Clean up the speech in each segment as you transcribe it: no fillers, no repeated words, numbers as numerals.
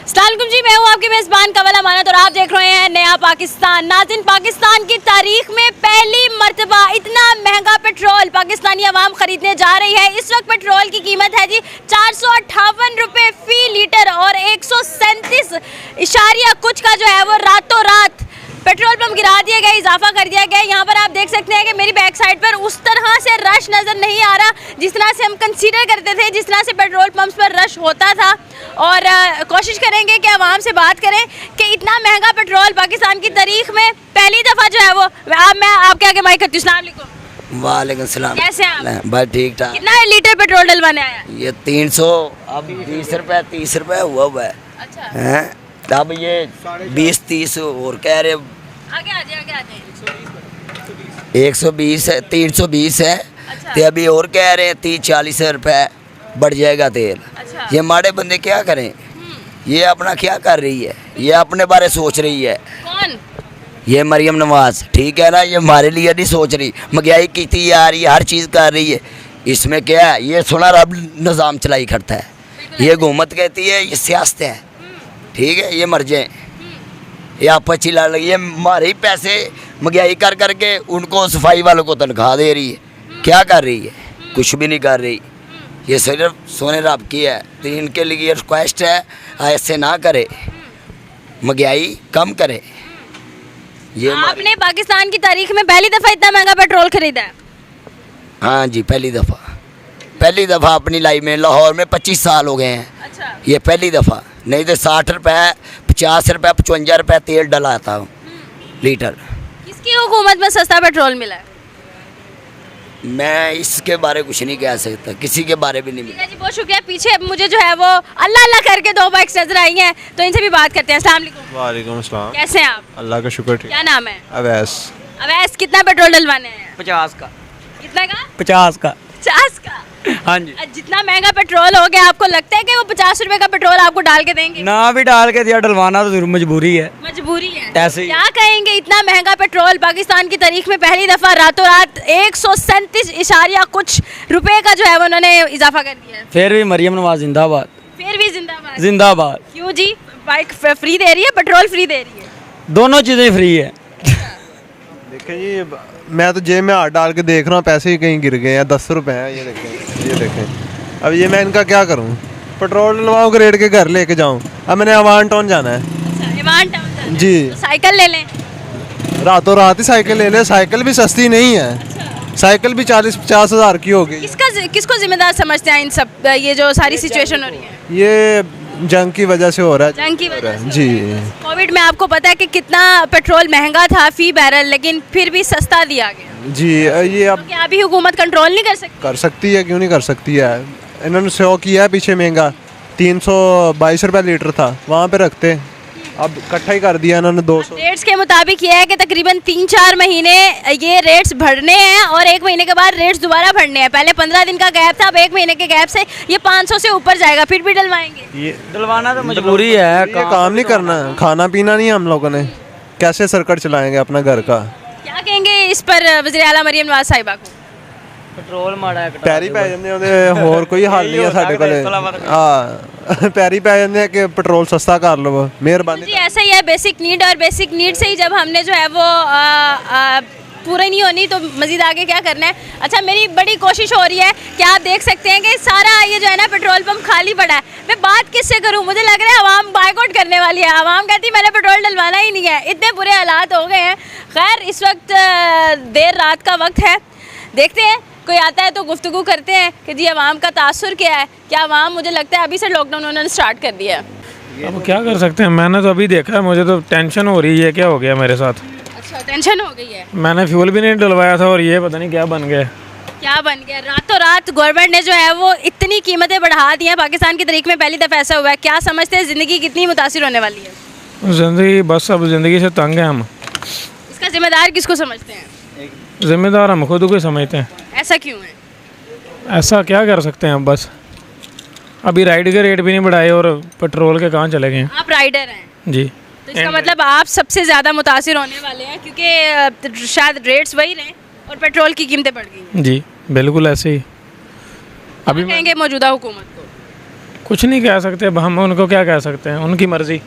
अस्सलामुअलैकुम जी, मैं हूँ आपकी मेज़बान कवल अमानत और आप देख रहे हैं नया पाकिस्तान। नाज़रीन, पाकिस्तान की तारीख में पहली मर्तबा इतना महंगा पेट्रोल पाकिस्तानी अवाम खरीदने जा रही है। इस वक्त पेट्रोल की कीमत है जी 458 रुपये फ़ी लीटर और 137 इशारिया कुछ का जो है वो रातों रात पेट्रोल पंप गिरा दिए गए, इजाफा कर दिया गया। यहाँ पर आप देख सकते हैं कि मेरी बैक साइड पर उस तरह से रश नज़र नहीं आ रहा जिस तरह से हम कंसीडर करते थे, जिस तरह से पेट्रोल पंप्स पर रश होता था। और कोशिश करेंगे कि आवाम से बात करें कि इतना महंगा पेट्रोल पाकिस्तान की तारीख में पहली दफ़ा जो है वो मैं आपके आगे माइक करती हूँ। अस्सलाम वालेकुम। वालेकुम सलाम। कैसे हैं आप? बस ठीक ठाक। कितना लीटर पेट्रोल डलवाने आया? ये 300 अब 20 रुपये 30 रुपये हुआ है। अच्छा, हैं अब ये 20-30 और कह रहे आगे आ जाए 120 है 320 है। अच्छा। तो अभी और कह रहे हैं 30-40 रुपये बढ़ जाएगा तेल। अच्छा। ये माड़े बंदे क्या करें? ये अपना क्या कर रही है? ये अपने बारे सोच रही है। कौन? ये मरियम नवाज, ठीक है ना, ये हमारे लिए नहीं सोच रही। महंगाई कितनी आ रही है, हर चीज़ कर रही है। इसमें क्या है? ये सुना रब निज़ाम चलाई करता है। ये हुकूमत कहती है ये सियासत है, ठीक है, ये मर जाए, ये आपस चिल्ला लगी है। हमारे ही पैसे महंगाई कर करके उनको सफाई वालों को तनख्वाह दे रही है। क्या कर रही है? कुछ भी नहीं कर रही। ये सिर्फ सोने रब की है। तो इनके लिए रिक्वेस्ट है ऐसे ना करे, महंगाई कम करे। ये आपने पाकिस्तान की तारीख में पहली दफ़ा इतना महंगा पेट्रोल खरीदा है? हाँ जी, पहली दफ़ा अपनी लाइफ में। लाहौर में 25 साल हो गए हैं। अच्छा। ये पहली दफ़ा, नहीं तो 60 रुपये 50 रुपये 55 रुपये तेल डलाता हूँ लीटर। किसकी हुकूमत में सस्ता पेट्रोल मिला है? मैं इसके बारे कुछ नहीं कह सकता, किसी के बारे भी नहीं ठीक मिला। है जी, बहुत शुक्रिया। पीछे मुझे जो है वो अल्लाह अल्लाह करके 2 बाइक्स नजर आई हैं, तो इनसे भी बात करते हैं। अस्सलाम वालेकुम। वालेकुम अस्सलाम। कैसे हैं आप? अल्लाह का शुक्र, ठीक। क्या नाम है? अवैस। अवैस, कितना पेट्रोल डलवाने हैं? 50 का। कितना का? 50 का। 50 का? हाँ जी। जितना महंगा पेट्रोल हो गया, आपको लगता है कि वो 50 रुपए का पेट्रोल आपको डाल के देंगे? ना भी डाल के दिया, डलवाना तो जरूर मजबूरी है। मजबूरी है। ऐसे ही। क्या कहेंगे, इतना महंगा पेट्रोल पाकिस्तान की तारीख में पहली दफा रातों रात 137 इशारिया कुछ रुपए का जो है वो उन्होंने इजाफा कर दिया है। फिर भी मरियम नवाज जिंदाबाद। फिर भी जिंदाबाद। जिंदाबाद। क्यों जी? बाइक फ्री दे रही है, पेट्रोल फ्री दे रही है? दोनों चीज़ें फ्री है। देखें जी, मैं तो जेब में हाथ डाल के देख रहा हूँ, पैसे ही कहीं गिर गए हैं। 10 रुपये हैं, ये देखें। अब ये मैं इनका क्या करूँ? पेट्रोल डलवाऊँ कि रेट के घर लेके जाऊँ? अब मैंने अवान टाउन जाना है। अच्छा, इवान टाउन जाना है। जी। तो साइकिल ले लें। रातों रात ही साइकिल ले ले। साइकिल भी सस्ती नहीं है। अच्छा। साइकिल भी 40-50 हज़ार की होगी। किसको जिम्मेदार समझते हैं इन सब ये जो सारी सिचुएशन हो रही है? ये जंग की वजह से हो रहा है। जंग की वजह से जी। कोविड में आपको पता है कि कितना पेट्रोल महंगा था फी बैरल, लेकिन फिर भी सस्ता दिया गया। जी, ये अब क्या अभी हुकूमत कंट्रोल नहीं कर सकती? कर सकती है, क्यों नहीं कर सकती है। इन्होंने शो किया है पीछे महंगा, 322 रुपये लीटर था, वहाँ पे रखते, अब इकट्ठा ही कर दिया इन्होंने 200। रेट्स के मुताबिक ये है कि तकरीबन 3-4 महीने ये रेट्स बढ़ने हैं और 1 महीने के बाद रेट्स दोबारा बढ़ने हैं। पहले 15 दिन का गैप था, अब 1 महीने के गैप से ये 500 से ऊपर जाएगा। फिर भी डलवाएंगे? ये डलवाना तो मजबूरी है। काम नहीं करना, खाना पीना नहीं, हम लोगों ने कैसे सर्कट चलाएंगे अपना घर का? क्या कहेंगे इस पर वज़ीर आला मरियम नवाज साहिबा को? पेट्रोल माड़ा है। पैरी पै जाते हैं, होर कोई हल नहीं है साढ़े को। हाँ, पैरी पै जाते हैं कि पेट्रोल सस्ता कर लो, मेहरबानी। जी, ऐसा ही है बेसिक नीड, और बेसिक नीड से ही जब हमने जो है वो पूरी नहीं होनी तो मज़ीद आगे क्या करना है। अच्छा, मेरी बड़ी कोशिश हो रही है कि आप देख सकते हैं कि सारा ये जो है ना पेट्रोल पंप खाली पड़ा है। मैं बात किससे करूं? मुझे लग रहा है आवाम बायकॉट करने वाली है। आवाम कहती है मैंने पेट्रोल डलवाना ही नहीं है। इतने बुरे हालात हो गए हैं। खैर, इस वक्त देर रात का वक्त है, देखते हैं कोई आता है तो गुफ्तगू करते हैं कि जी आवाम का तासुर क्या है। क्या आवाम, मुझे लगता है अभी से लॉकडाउन उन्होंने स्टार्ट कर दिया है। अब क्या कर सकते हैं? मैंने तो अभी देखा है, मुझे तो टेंशन हो रही है, क्या हो गया मेरे साथ। अच्छा, टेंशन हो गई है? मैंने फ्यूल भी नहीं डलवाया था और ये पता नहीं क्या बन गया। क्या बन गया? रातों रात गवर्नमेंट ने जो है वो इतनी कीमतें बढ़ा दी हैं। पाकिस्तान की तारीख में पहली दफ़ा ऐसा हुआ है। क्या समझते हैं ज़िंदगी कितनी मुतासिर होने वाली है? ज़िंदगी बस, अब ज़िंदगी से तंग है हम। इसका जिम्मेदार किसको समझते हैं? जिम्मेदार हम खुद को समझते हैं। ऐसा क्यों है? ऐसा क्या कर सकते हैं हम? बस अभी राइड के रेट भी नहीं बढ़ाए और पेट्रोल के कहाँ चले गए हैं। आप राइडर हैं जी। तो इसका मतलब आप सबसे ज़्यादा मुतासिर होने वाले हैं, क्योंकि शायद रेट्स वही रहे और पेट्रोल की कीमतें बढ़ गई। जी बिल्कुल ऐसे ही। अभी कहेंगे मौजूदा हुकूमत को? कुछ नहीं कह सकते, अब हम उनको क्या कह सकते हैं, उनकी मर्जी।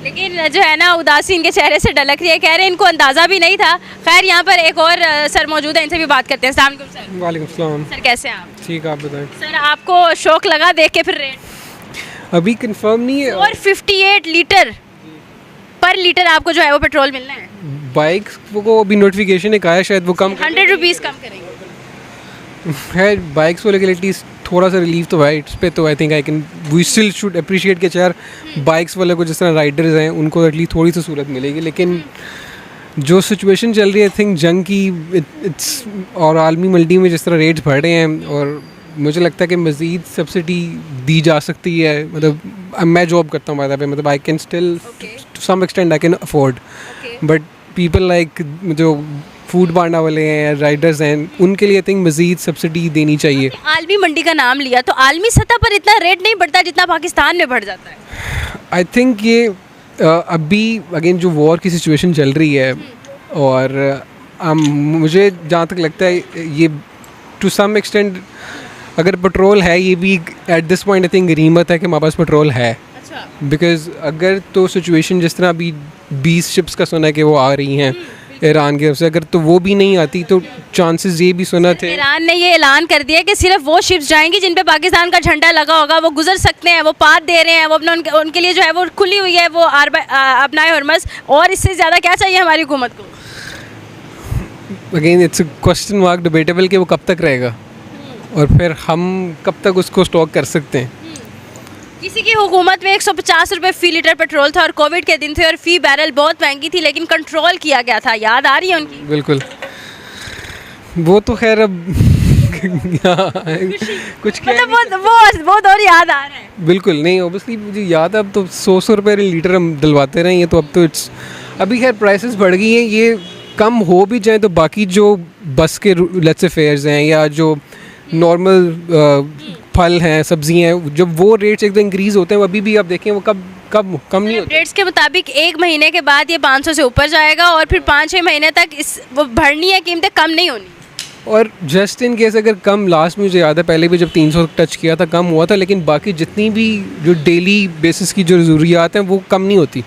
लेकिन जो है ना उदासी इनके चेहरे से ढलक रही है, कह रहे हैं इनको अंदाज़ा भी नहीं था। खैर यहाँ पर एक और सर मौजूद है, इनसे भी बात करते हैं। अस्सलाम वालेकुम सर। वालेकुम सलाम। सर कैसे हैं आप? ठीक, आप बताएं। सर आपको शौक लगा देख के फिर रेट? अभी कंफर्म नहीं है। और 58 लीटर पर लीटर आपको जो है वो पेट्रोल मिलना है। बाइक्स को अभी नोटिफिकेशन एक आया, शायद वो कम 100 रुपीज़ कम करेंगे। है। बाइक्स को लेकर एटलीस्ट थोड़ा सा रिलीफ तो है इस पे, तो I think I can we still should appreciate के यार बाइक्स वाले को जिस तरह राइडर्स हैं उनको एटलीस्ट थोड़ी सी सहूलत मिलेगी। लेकिन जो सिचुएशन चल रही है आई थिंक जंग की इट्स और आलमी मंडी में जिस तरह रेट्स बढ़ रहे हैं, और मुझे लगता है कि मज़ीद सब्सिडी दी जा सकती है। मतलब मैं जॉब करता हूँ बाय द वे, मतलब I can still to some extent I can afford, but people like जो फूड बांटने वाले हैं, राइडर्स हैं, उनके लिए आई थिंक मज़ीद सब्सिडी देनी चाहिए। आलमी मंडी का नाम लिया तो आलमी सतह पर इतना रेट नहीं बढ़ता जितना पाकिस्तान में बढ़ जाता है। आई थिंक ये अभी अगेन जो वॉर की सिचुएशन चल रही है, और मुझे जहाँ तक लगता है ये टू सम एक्सटेंट अगर पेट्रोल है, ये भी at this point I think गनीमत है कि हमारे पास पेट्रोल है। बिकॉज अगर तो सिचुएशन जिस तरह अभी 20 शिप्स का सुना है कि वो आ रही हैं ईरान की तरफ से, अगर तो वो भी नहीं आती तो चांसेस ये भी सुना थे। ईरान ने ये ऐलान कर दिया कि सिर्फ वो शिप्स जाएंगी जिन पे पाकिस्तान का झंडा लगा होगा, वो गुजर सकते हैं, वो पार दे रहे हैं, वो अपना उनके लिए जो है वो खुली हुई है वो अपनाए हरमस। और इससे ज़्यादा क्या चाहिए हमारी हुकूमत को? Again it's a question mark debatable कि वो कब तक रहेगा और फिर हम कब तक उसको स्टॉक कर सकते हैं। किसी की हुकूमत में 150 रुपये फ़ी लीटर पेट्रोल था और कोविड के दिन थे और फ़ी बैरल बहुत महंगी थी, लेकिन कंट्रोल किया गया था। याद आ रही है उनकी? बिल्कुल, वो तो खैर अब कुछ मतलब वो दौर याद आ रहा है। बिल्कुल नहीं, ऑब्वियसली मुझे याद है। अब तो 100 रुपये लीटर हम डलवाते रहे हैं, तो अब तो इट्स अभी खैर प्राइसेस बढ़ गई हैं। ये कम हो भी जाए तो बाकी जो बस के लेट्स से फेयर्स हैं या जो नॉर्मल फल हैं, सब्जी हैं, जब वो रेट्स एकदम इंक्रीज़ होते हैं, वो अभी भी आप देखें वो कब कम नहीं होते। रेट्स के मुताबिक 1 महीने के बाद ये 500 से ऊपर जाएगा और फिर 5-6 महीने तक वो बढ़नी है, कीमतें कम नहीं होनी। और जस्ट इन केस अगर कम, लास्ट में मुझे याद है पहले भी जब 300 टच किया था कम हुआ था, लेकिन बाकी जितनी भी जो डेली बेसिस की जो ज़रूरियात हैं वो कम नहीं होती।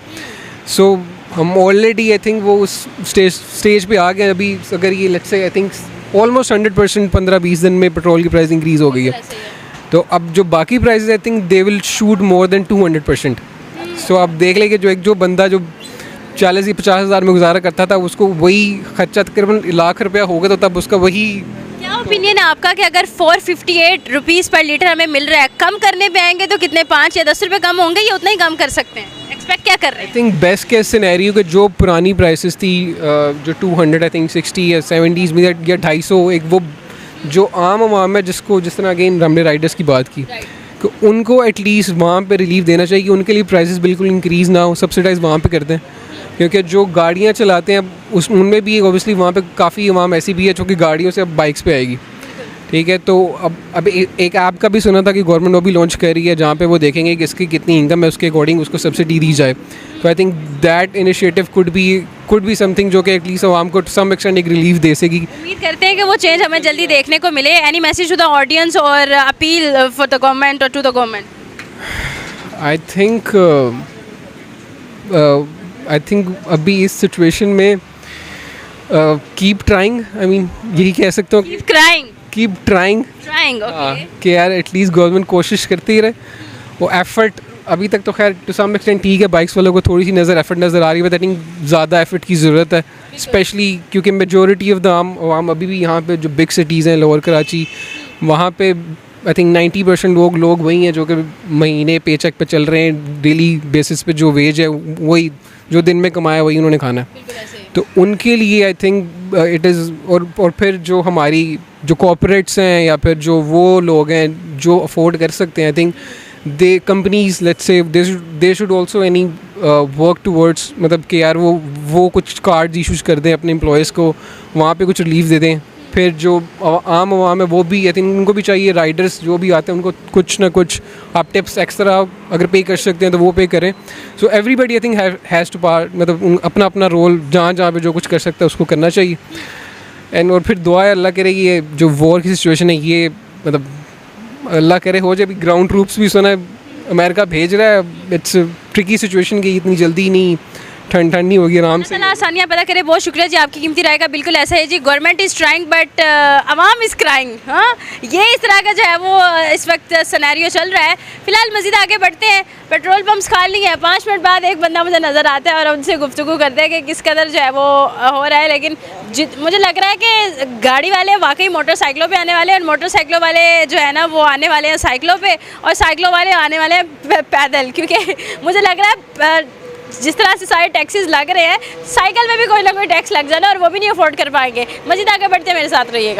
सो हम ऑलरेडी आई थिंक वो उस स्टेज पे आ गए। अभी अगर ये let's say I think almost 100% 15-20 दिन में पेट्रोल की प्राइस इंक्रीज़ हो गई है, तो अब जो बाकी prices I think they will shoot more than 200%। सो आप देख लें कि जो बंदा जो 40 या 50 हज़ार में गुजारा करता था, उसको वही खर्चा तकरीबन लाख रुपया होगा, तो तब उसका वही। क्या ओपिनियन है आपका कि अगर 458 रुपीज़ पर लीटर हमें मिल रहा है, कम करने पे आएंगे तो कितने 5 या 10 रुपये कम होंगे या उतना ही कम कर सकते हैं? एक्सपेक्ट क्या कर रहे हैं? I think best case scenario के जो पुरानी प्राइसेस थी जो 200 आई थिंक 60 या 70s में या 250, एक वो जो आम आवाम है जिसको जिस तरह अगेन हमने राइडर्स की बात की, कि उनको एटलीस्ट वहाँ पे रिलीफ देना चाहिए कि उनके लिए प्राइसेस बिल्कुल इंक्रीज़ ना हो, सब्सिडाइज वहाँ पे कर दें। क्योंकि जो गाड़ियाँ चलाते हैं उनमें भी ऑब्वियसली वहाँ पे काफ़ी आवाम ऐसी भी है जो कि गाड़ियों से अब बाइक्स पे आएगी। ठीक है, तो अब एक ऐप का भी सुना था कि गवर्नमेंट वो भी लॉन्च कर रही है जहाँ पे वो देखेंगे कि इसकी कितनी इनकम है, उसके अकॉर्डिंग उसको सब्सिडी दी जाए। तो I think that initiative could be something जो कि एटलीस्ट आवाम को सम एक्सटेंट एक रिलीफ दे सकेगी। उम्मीद करते हैं कि वो चेंज हमें जल्दी देखने को मिले। Any message to the audience और अपील फॉर द गवर्नमेंट और to the government? I think अभी इस सिचुएशन में कीप ट्राइंग, आई मीन यही कह सकते हो, कीप ट्राइंग ओके, कि यार एटलीस्ट गवर्नमेंट कोशिश करती रहे। वो एफर्ट अभी तक तो खैर टू सम एक्सटेंट ठीक है, बाइक्स वालों को थोड़ी सी एफर्ट नज़र आ रही है, बट आई थिंक ज़्यादा एफर्ट की ज़रूरत है, स्पेशली क्योंकि मेजॉरिटी ऑफ द आवाम अभी भी यहाँ पे जो बिग सिटीज़ हैं, लोअर कराची, वहाँ पे आई थिंक 90% लोग वही हैं जो कि महीने पे चेक पे चल रहे हैं, डेली बेसिस पे जो वेज है वही जो दिन में कमाया वही उन्होंने खाना है। तो उनके लिए आई थिंक इट इज़, और फिर जो हमारी जो कॉर्पोरेट्स हैं या फिर जो वो लोग हैं जो अफोर्ड कर सकते हैं, I think they companies let's say they should also any work towards, मतलब कि यार वो कुछ कार्ड्स इशूज़ कर दें अपने एम्प्लॉयज़ को, वहाँ पे कुछ रिलीफ दे दें। फिर जो आम आवाम है वो भी आई थिंक उनको भी चाहिए, राइडर्स जो भी आते हैं उनको कुछ ना कुछ आप टिप्स एक्स्ट्रा अगर पे कर सकते हैं तो वो पे करें। So everybody I think has to part, मतलब अपना अपना रोल जहाँ पे जो कुछ कर सकता है उसको करना चाहिए। एंड और फिर दुआ है अल्लाह करे कि ये जो वॉर की सिचुएशन है ये मतलब अल्लाह करे हो जाए। अभी ग्राउंड ट्रूप्स भी सुना है अमेरिका भेज रहा है। इट्स ट्रिकी सिचुएशन की, इतनी जल्दी नहीं, ठंड नहीं होगी, आराम से। आसानियाँ पैदा करे। बहुत शुक्रिया जी, आपकी कीमती राय का बिल्कुल ऐसा है जी। Government is trying but Awam is crying. हाँ, ये इस तरह का जो है वो इस वक्त सिनेरियो चल रहा है। फिलहाल मज़ीद आगे बढ़ते हैं। पेट्रोल पम्प्स खाली हैं। 5 मिनट बाद एक बंदा मुझे नज़र आता है और उनसे गुफ्तगू करते हैं कि किस कदर जो है वो हो रहा है। लेकिन मुझे लग रहा है कि गाड़ी वाले वाकई मोटरसाइकिलों पे आने वाले हैं और मोटरसाइकिलों वाले जो है ना वो आने वाले हैं साइकिलों पे और साइकिलों वाले आने वाले हैं पैदल, क्योंकि मुझे लग रहा है जिस तरह से सारे टैक्सीज लग रहे हैं, साइकिल में भी कोई ना कोई टैक्स लग जाना और वो भी नहीं अफोर्ड कर पाएंगे। मज़ीद आगे बढ़ते मेरे साथ रहिएगा।